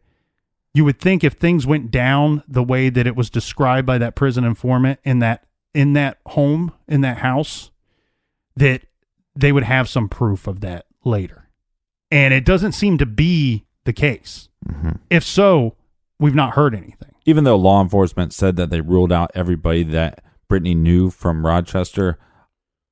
you would think if things went down the way that it was described by that prison informant in that home, in that house, that they would have some proof of that later. And it doesn't seem to be the case. Mm-hmm. If so, we've not heard anything. Even though law enforcement said that they ruled out everybody that Brittany knew from Rochester,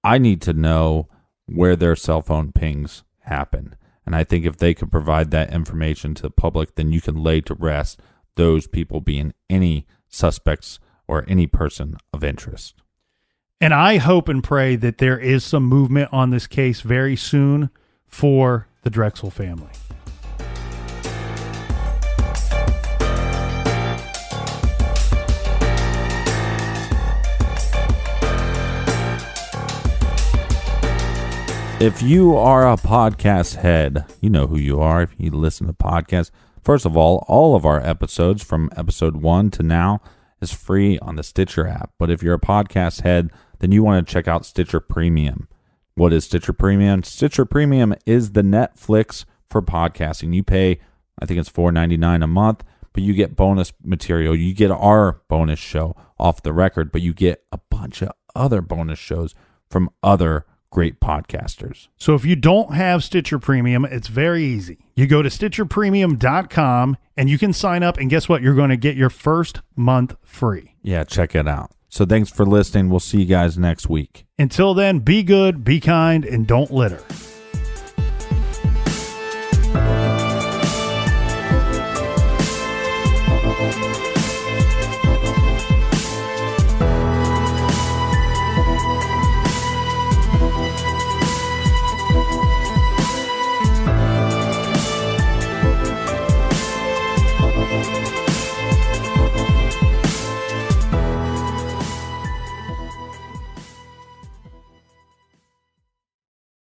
I need to know where their cell phone pings happen. And I think if they could provide that information to the public, then you can lay to rest those people being any suspects or any person of interest. And I hope and pray that there is some movement on this case very soon for the Drexel family. If you are a podcast head, you know who you are if you listen to podcasts. First of all of our episodes from episode 1 to now is free on the Stitcher app. But if you're a podcast head, then you want to check out Stitcher Premium. What is Stitcher Premium? Stitcher Premium is the Netflix for podcasting. You pay, I think it's $4.99 a month, but you get bonus material. You get our bonus show, Off the Record, but you get a bunch of other bonus shows from other great podcasters. So if you don't have Stitcher Premium, it's very easy. You go to StitcherPremium.com and you can sign up, and guess what? You're going to get your first month free. Yeah, check it out. So thanks for listening. We'll see you guys next week. Until then, be good, be kind, and don't litter.